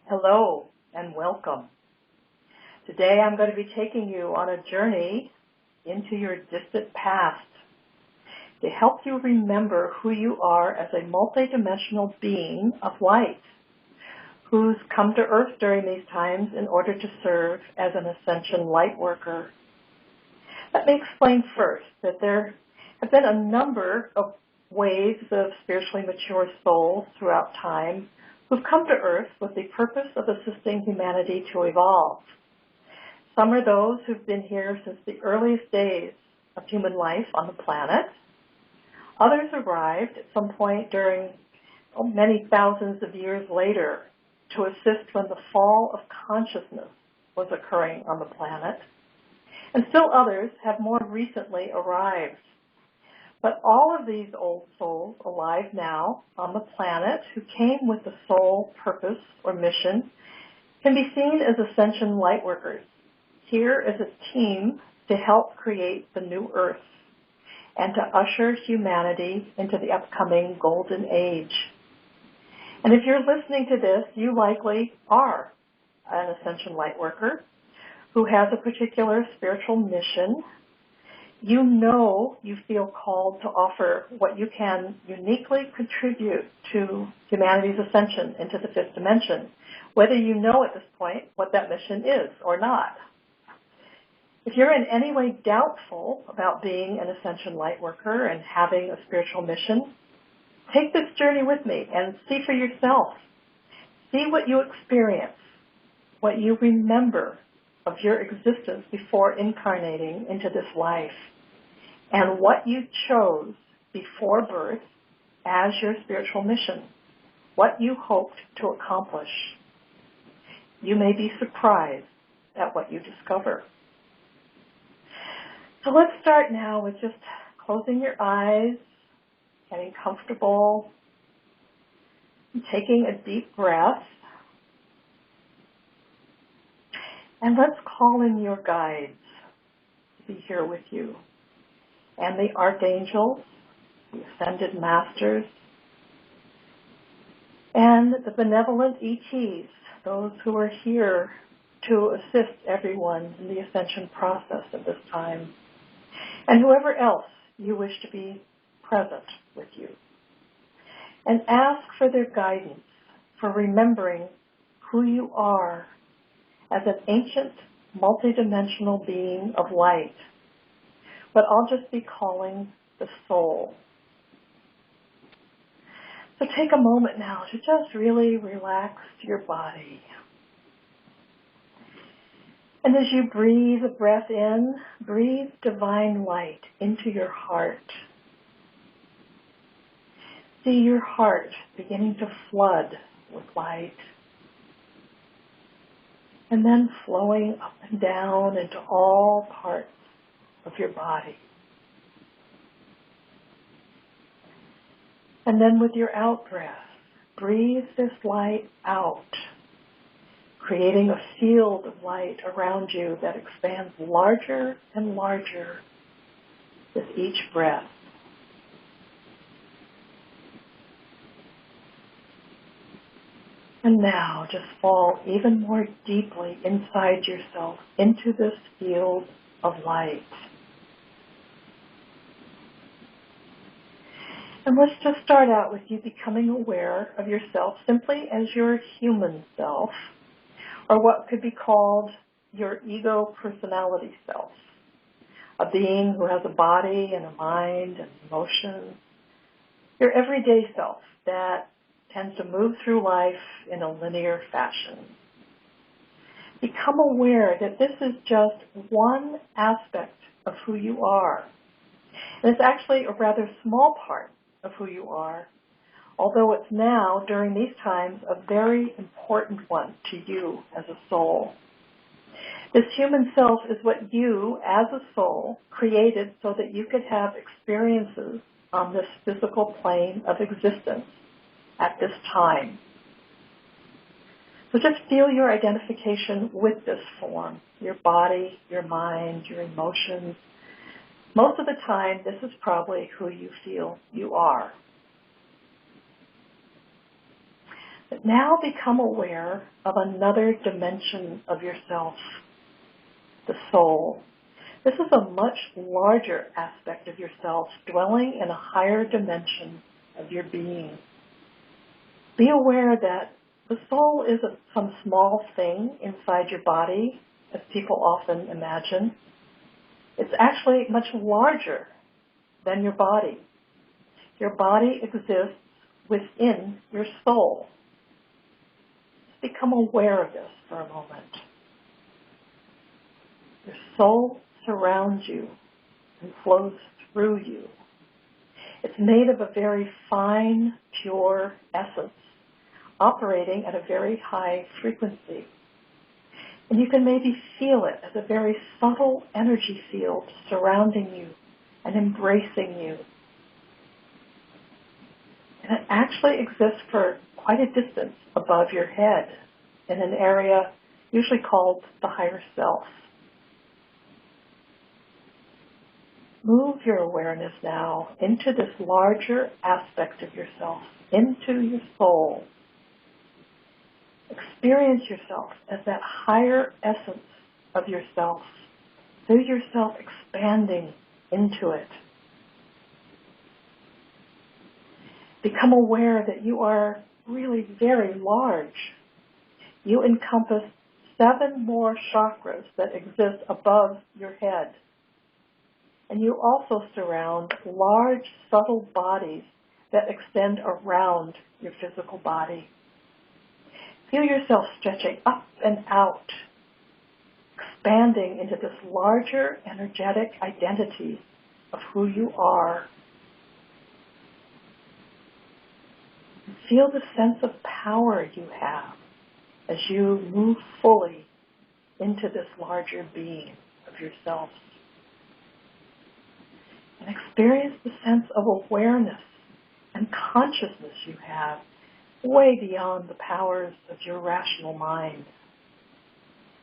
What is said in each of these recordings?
Hello and welcome. Today I'm going to be taking you on a journey into your distant past to help you remember who you are as a multidimensional being of light who's come to Earth during these times in order to serve as an Ascension Lightworker. Let me explain first that there have been a number of waves of spiritually mature souls throughout time who've come to Earth with the purpose of assisting humanity to evolve. Some are those who've been here since the earliest days of human life on the planet. Others arrived at some point during many thousands of years later to assist when the fall of consciousness was occurring on the planet. And still others have more recently arrived. But all of these old souls alive now on the planet who came with the sole purpose or mission can be seen as Ascension Lightworkers, here as a team to help create the new Earth and to usher humanity into the upcoming Golden Age. And if you're listening to this, you likely are an Ascension Lightworker who has a particular spiritual mission. You know you feel called to offer what you can uniquely contribute to humanity's ascension into the fifth dimension, whether you know at this point what that mission is or not. If you're in any way doubtful about being an Ascension Lightworker and having a spiritual mission, take this journey with me and see for yourself. See what you experience, what you remember of your existence before incarnating into this life, and what you chose before birth as your spiritual mission, what you hoped to accomplish. You may be surprised at what you discover. So let's start now with just closing your eyes, getting comfortable, and taking a deep breath. And let's call in your guides to be here with you, and the archangels, the ascended masters, and the benevolent ETs, those who are here to assist everyone in the ascension process at this time, and whoever else you wish to be present with you. And ask for their guidance for remembering who you are as an ancient, multidimensional being of light, but I'll just be calling the soul. So take a moment now to just really relax your body. And as you breathe a breath in, breathe divine light into your heart. See your heart beginning to flood with light, and then flowing up and down into all parts of your body. And then with your out-breath, breathe this light out, creating a field of light around you that expands larger and larger with each breath. And now just fall even more deeply inside yourself into this field of light. And let's just start out with you becoming aware of yourself simply as your human self, or what could be called your ego personality self, a being who has a body and a mind and emotions, your everyday self that tends to move through life in a linear fashion. Become aware that this is just one aspect of who you are. And it's actually a rather small part of who you are, although it's now, during these times, a very important one to you as a soul. This human self is what you, as a soul, created so that you could have experiences on this physical plane of existence at this time. So just feel your identification with this form, your body, your mind, your emotions. Most of the time, this is probably who you feel you are. But now become aware of another dimension of yourself, the soul. This is a much larger aspect of yourself, dwelling in a higher dimension of your being. Be aware that the soul isn't some small thing inside your body, as people often imagine. It's actually much larger than your body. Your body exists within your soul. Just become aware of this for a moment. Your soul surrounds you and flows through you. It's made of a very fine, pure essence, operating at a very high frequency. And you can maybe feel it as a very subtle energy field surrounding you and embracing you. And it actually exists for quite a distance above your head in an area usually called the higher self. Move your awareness now into this larger aspect of yourself, into your soul. Experience yourself as that higher essence of yourself. Feel yourself expanding into it. Become aware that you are really very large. You encompass 7 more chakras that exist above your head. And you also surround large, subtle bodies that extend around your physical body. Feel yourself stretching up and out, expanding into this larger energetic identity of who you are. Feel the sense of power you have as you move fully into this larger being of yourself. And experience the sense of awareness and consciousness you have way beyond the powers of your rational mind.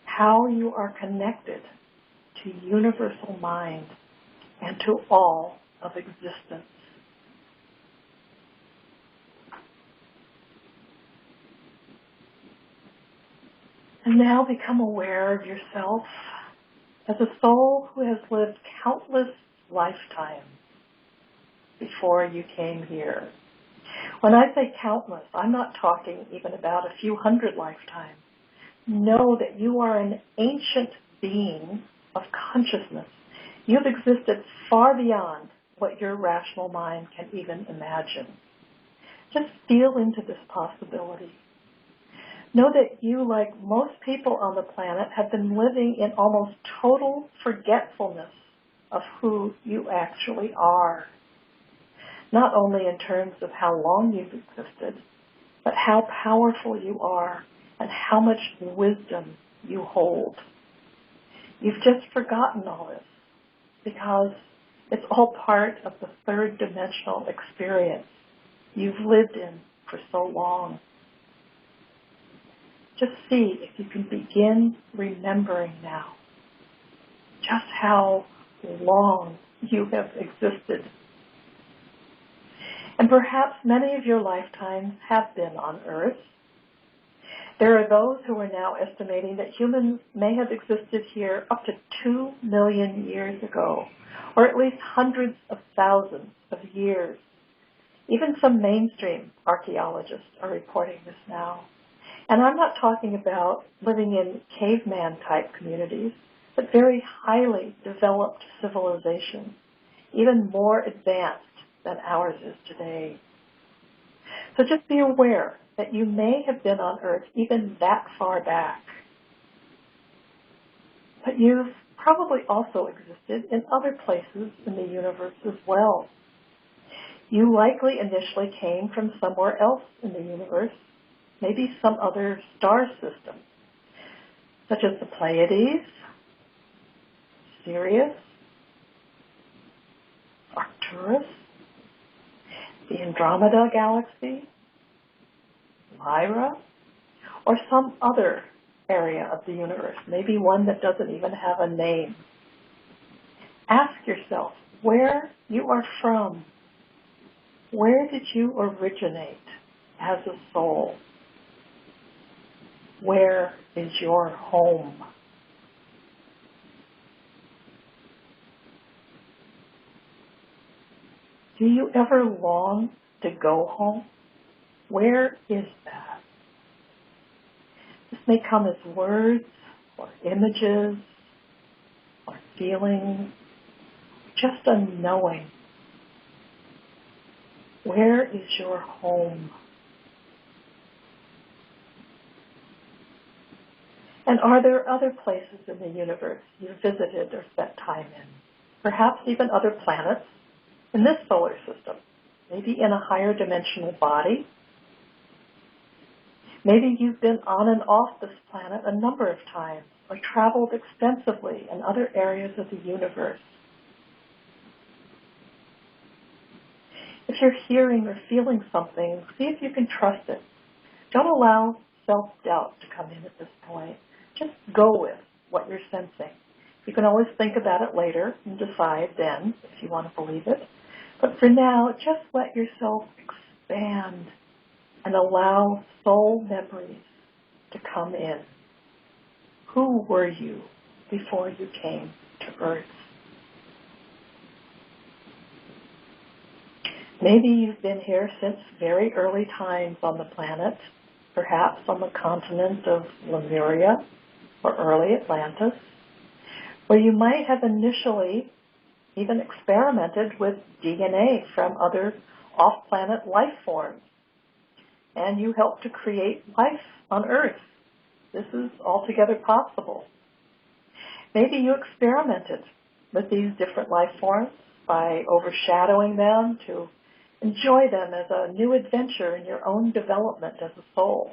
How you are connected to universal mind and to all of existence. And now become aware of yourself as a soul who has lived countless lifetimes before you came here. When I say countless, I'm not talking even about a few hundred lifetimes. Know that you are an ancient being of consciousness. You've existed far beyond what your rational mind can even imagine. Just feel into this possibility. Know that you, like most people on the planet, have been living in almost total forgetfulness of who you actually are. Not only in terms of how long you've existed, but how powerful you are and how much wisdom you hold. You've just forgotten all this because it's all part of the third dimensional experience you've lived in for so long. Just see if you can begin remembering now just how long you have existed. And perhaps many of your lifetimes have been on Earth. There are those who are now estimating that humans may have existed here up to 2 million years ago, or at least hundreds of thousands of years. Even some mainstream archaeologists are reporting this now. And I'm not talking about living in caveman-type communities, but very highly developed civilizations, even more advanced than ours is today. So just be aware that you may have been on Earth even that far back. But you've probably also existed in other places in the universe as well. You likely initially came from somewhere else in the universe, maybe some other star system, such as the Pleiades, Sirius, Arcturus, the Andromeda Galaxy, Lyra, or some other area of the universe, maybe one that doesn't even have a name. Ask yourself where you are from. Where did you originate as a soul? Where is your home? Do you ever long to go home? Where is that? This may come as words or images or feelings, just a knowing. Where is your home? And are there other places in the universe you've visited or spent time in? Perhaps even other planets in this solar system, maybe in a higher dimensional body. Maybe you've been on and off this planet a number of times or traveled extensively in other areas of the universe. If you're hearing or feeling something, see if you can trust it. Don't allow self-doubt to come in at this point. Just go with what you're sensing. You can always think about it later and decide then if you want to believe it. But for now, just let yourself expand and allow soul memories to come in. Who were you before you came to Earth? Maybe you've been here since very early times on the planet, perhaps on the continent of Lemuria or early Atlantis, where you might have initially even experimented with DNA from other off-planet life forms, and you helped to create life on Earth. This is altogether possible. Maybe you experimented with these different life forms by overshadowing them to enjoy them as a new adventure in your own development as a soul.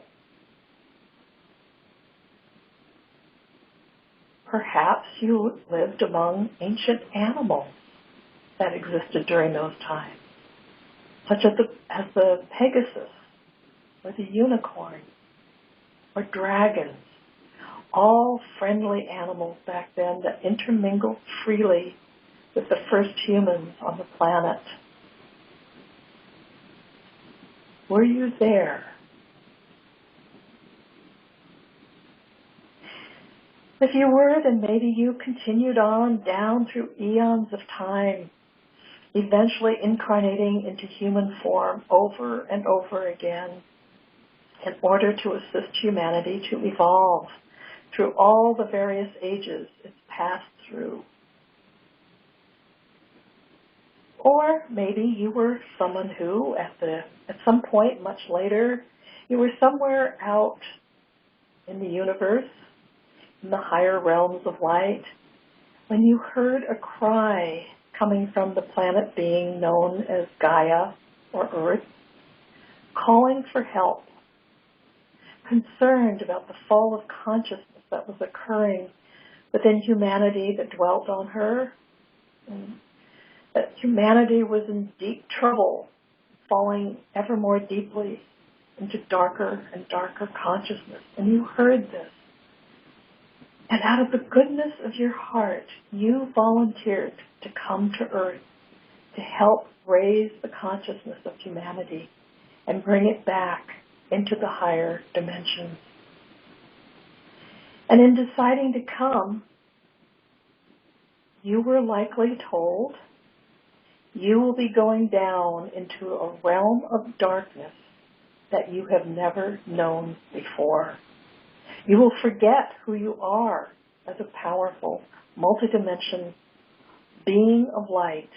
Perhaps you lived among ancient animals that existed during those times, such as the Pegasus, or the unicorn, or dragons, all friendly animals back then that intermingled freely with the first humans on the planet. Were you there? If you were, then maybe you continued on down through eons of time, eventually incarnating into human form over and over again in order to assist humanity to evolve through all the various ages it's passed through. Or maybe you were someone who, at some point much later, you were somewhere out in the universe, in the higher realms of light, when you heard a cry coming from the planet being known as Gaia or Earth, calling for help, concerned about the fall of consciousness that was occurring within humanity that dwelt on her, and that humanity was in deep trouble, falling ever more deeply into darker and darker consciousness. And you heard this. And out of the goodness of your heart, you volunteered to come to Earth to help raise the consciousness of humanity and bring it back into the higher dimensions. And in deciding to come, you were likely told, you will be going down into a realm of darkness that you have never known before. You will forget who you are as a powerful, multidimensional being of light.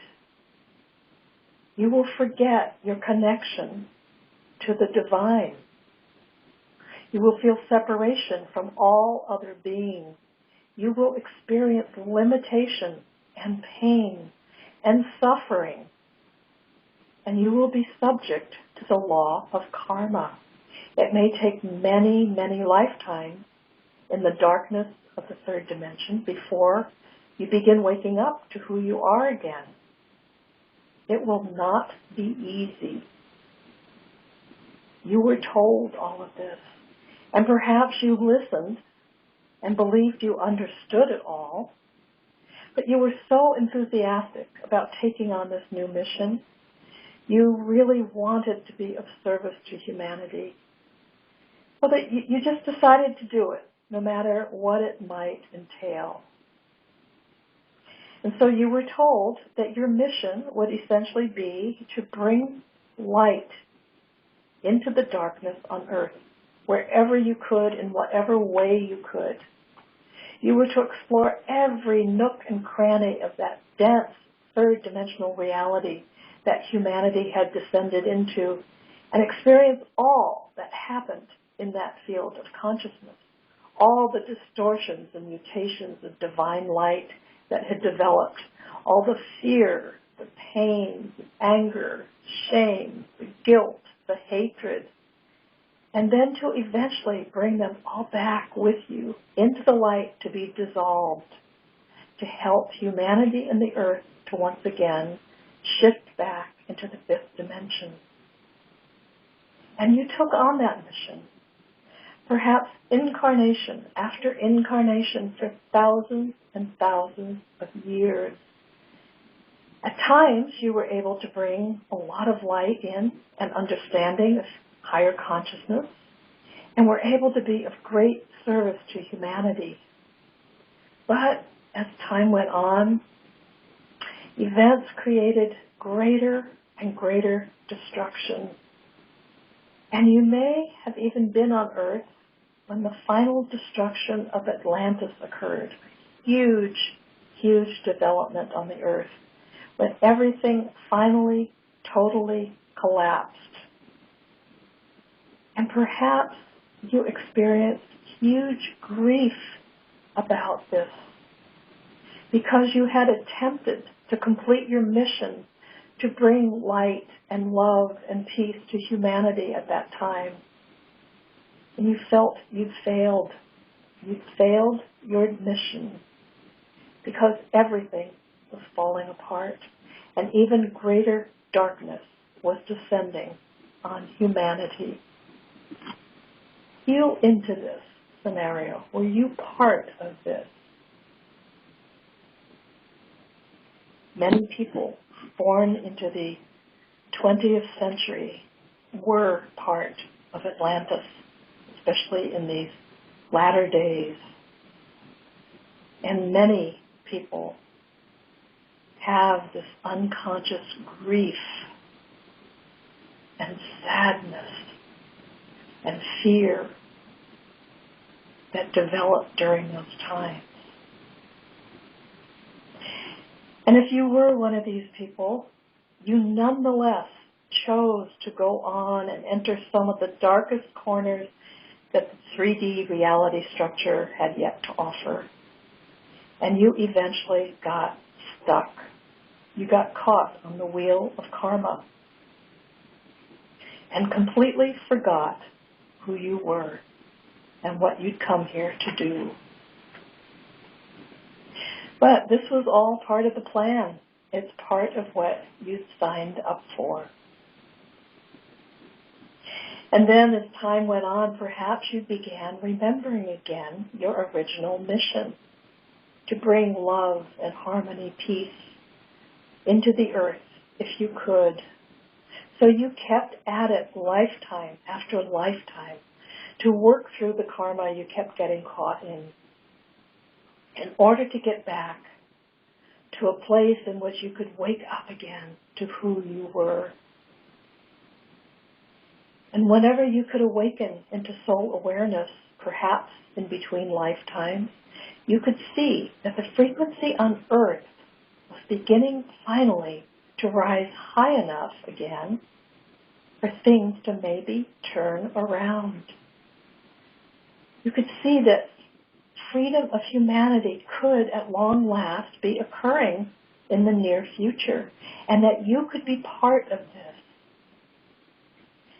You will forget your connection to the divine. You will feel separation from all other beings. You will experience limitation and pain and suffering. And you will be subject to the law of karma. It may take many, many lifetimes in the darkness of the third dimension before you begin waking up to who you are again. It will not be easy. You were told all of this, and perhaps you listened and believed you understood it all, but you were so enthusiastic about taking on this new mission. You really wanted to be of service to humanity. Well, that you just decided to do it, no matter what it might entail. And so you were told that your mission would essentially be to bring light into the darkness on earth, wherever you could, in whatever way you could. You were to explore every nook and cranny of that dense third-dimensional reality that humanity had descended into and experience all that happened in that field of consciousness, all the distortions and mutations of divine light that had developed, all the fear, the pain, the anger, shame, the guilt, the hatred, and then to eventually bring them all back with you into the light to be dissolved, to help humanity and the earth to once again shift back into the fifth dimension. And you took on that mission, perhaps incarnation after incarnation for thousands and thousands of years. At times, you were able to bring a lot of light in and understanding of higher consciousness, and were able to be of great service to humanity. But as time went on, events created greater and greater destruction. And you may have even been on Earth when the final destruction of Atlantis occurred. Huge, huge development on the Earth, when everything finally, totally collapsed. And perhaps you experienced huge grief about this because you had attempted to complete your mission to bring light and love and peace to humanity at that time. And you felt you'd failed. You'd failed your mission because everything was falling apart and even greater darkness was descending on humanity. Heal into this scenario. Were you part of this? Many people born into the 20th century were part of Atlantis, especially in these latter days. And many people have this unconscious grief and sadness and fear that developed during those times. And if you were one of these people, you nonetheless chose to go on and enter some of the darkest corners that the 3D reality structure had yet to offer. And you eventually got stuck. You got caught on the wheel of karma and completely forgot who you were and what you'd come here to do. But this was all part of the plan. It's part of what you signed up for. And then as time went on, perhaps you began remembering again your original mission to bring love and harmony, peace into the earth if you could. So you kept at it lifetime after lifetime to work through the karma you kept getting caught in order to get back to a place in which you could wake up again to who you were. And whenever you could awaken into soul awareness, perhaps in between lifetimes, you could see that the frequency on earth was beginning finally to rise high enough again for things to maybe turn around. You could see that freedom of humanity could at long last be occurring in the near future, and that you could be part of this.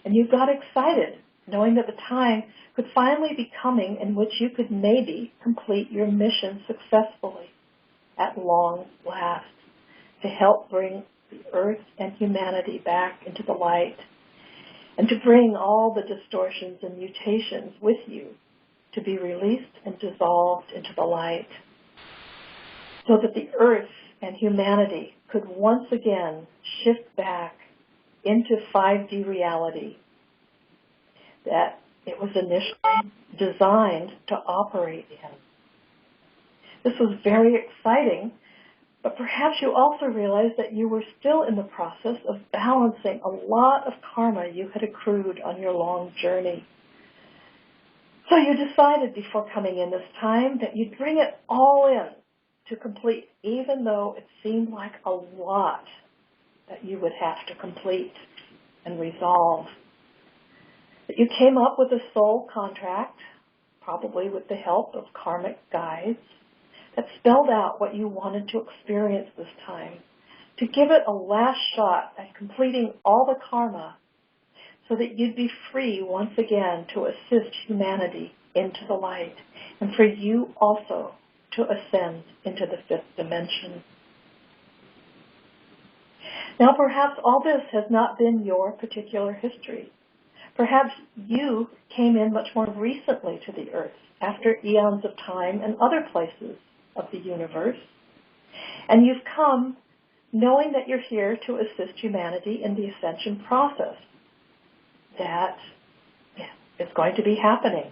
And you got excited, knowing that the time could finally be coming in which you could maybe complete your mission successfully at long last, to help bring the earth and humanity back into the light, and to bring all the distortions and mutations with you to be released and dissolved into the light, so that the earth and humanity could once again shift back into 5D reality that it was initially designed to operate in. This was very exciting, but perhaps you also realized that you were still in the process of balancing a lot of karma you had accrued on your long journey. So you decided before coming in this time that you'd bring it all in to complete, even though it seemed like a lot that you would have to complete and resolve. That you came up with a soul contract, probably with the help of karmic guides, that spelled out what you wanted to experience this time, to give it a last shot at completing all the karma so that you'd be free once again to assist humanity into the light, and for you also to ascend into the fifth dimension. Now perhaps all this has not been your particular history. Perhaps you came in much more recently to the earth, after eons of time and other places of the universe, and you've come knowing that you're here to assist humanity in the ascension process that is going to be happening.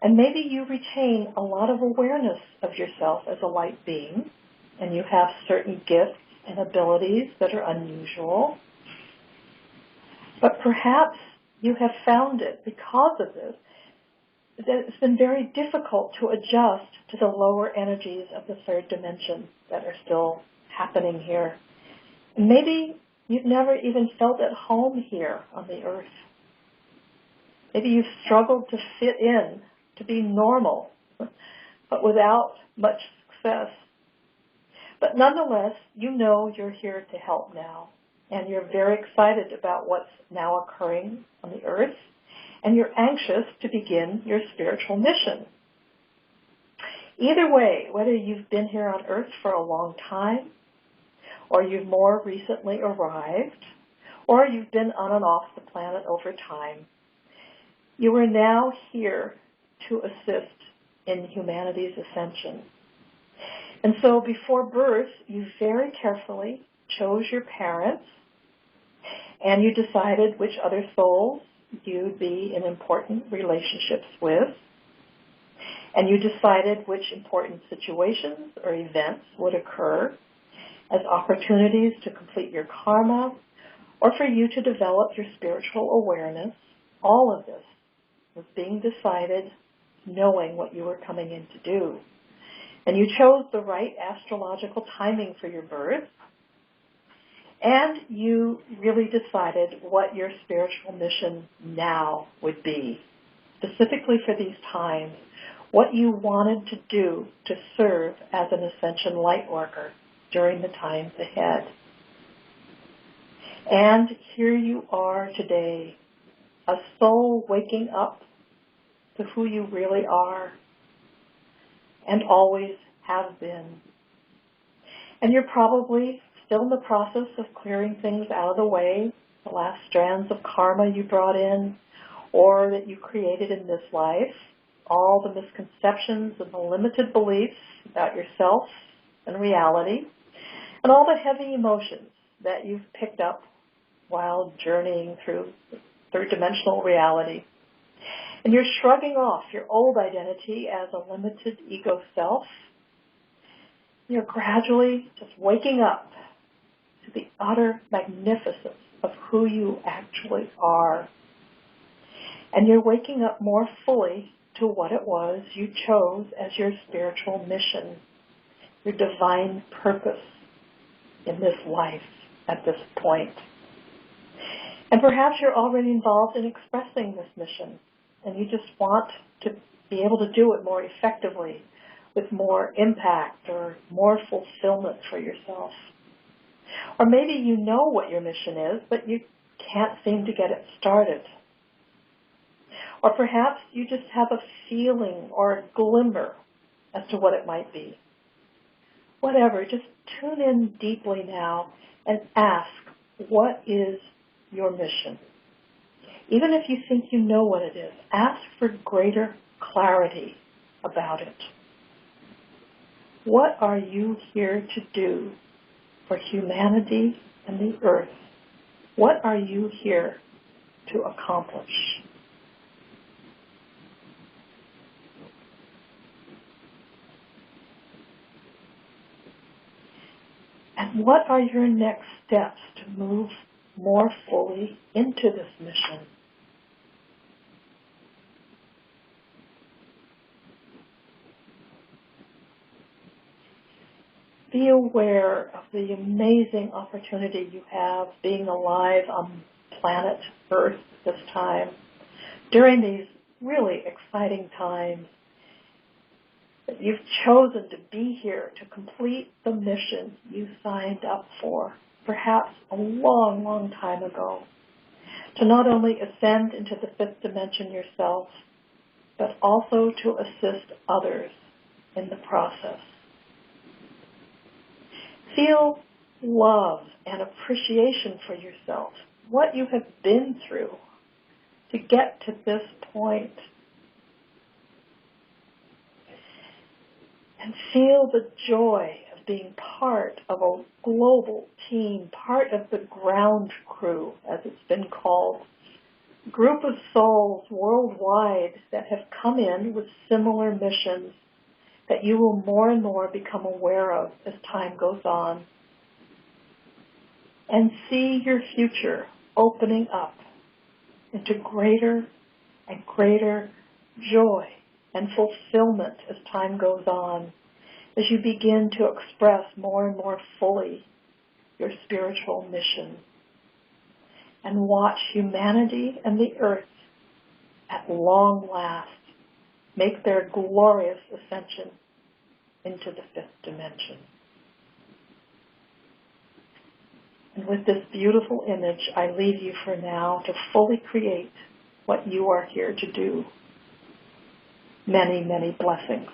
And maybe you retain a lot of awareness of yourself as a light being, and you have certain gifts and abilities that are unusual. But perhaps you have found it because of this, that it's been very difficult to adjust to the lower energies of the third dimension that are still happening here. And maybe you've never even felt at home here on the earth. Maybe you've struggled to fit in, to be normal, but without much success. But nonetheless, you know you're here to help now, and you're very excited about what's now occurring on the earth, and you're anxious to begin your spiritual mission. Either way, whether you've been here on earth for a long time, or you've more recently arrived, or you've been on and off the planet over time, you are now here to assist in humanity's ascension. And so before birth, you very carefully chose your parents, and you decided which other souls you'd be in important relationships with, and you decided which important situations or events would occur as opportunities to complete your karma or for you to develop your spiritual awareness. All of this was being decided knowing what you were coming in to do. And you chose the right astrological timing for your birth, and you really decided what your spiritual mission now would be, specifically for these times, what you wanted to do to serve as an Ascension Lightworker during the times ahead. And here you are today, a soul waking up to who you really are and always have been. And you're probably still in the process of clearing things out of the way, the last strands of karma you brought in or that you created in this life, all the misconceptions and the limited beliefs about yourself and reality, and all the heavy emotions that you've picked up while journeying through third dimensional reality. And you're shrugging off your old identity as a limited ego self. You're gradually just waking up to the utter magnificence of who you actually are. And you're waking up more fully to what it was you chose as your spiritual mission, your divine purpose in this life at this point. And perhaps you're already involved in expressing this mission, and you just want to be able to do it more effectively, with more impact or more fulfillment for yourself. Or maybe you know what your mission is, but you can't seem to get it started. Or perhaps you just have a feeling or a glimmer as to what it might be. Whatever, just tune in deeply now and ask, what is your mission? Even if you think you know what it is, ask for greater clarity about it. What are you here to do for humanity and the earth? What are you here to accomplish? What are your next steps to move more fully into this mission? Be aware of the amazing opportunity you have being alive on planet Earth this time, during these really exciting times, that you've chosen to be here to complete the mission you signed up for, perhaps a long, long time ago, to not only ascend into the fifth dimension yourself, but also to assist others in the process. Feel love and appreciation for yourself, what you have been through to get to this point. And feel the joy of being part of a global team, part of the ground crew, as it's been called, a group of souls worldwide that have come in with similar missions that you will more and more become aware of as time goes on. And see your future opening up into greater and greater joy and fulfillment as time goes on, as you begin to express more and more fully your spiritual mission. And watch humanity and the earth at long last make their glorious ascension into the fifth dimension. And with this beautiful image, I leave you for now to fully create what you are here to do. Many, many blessings.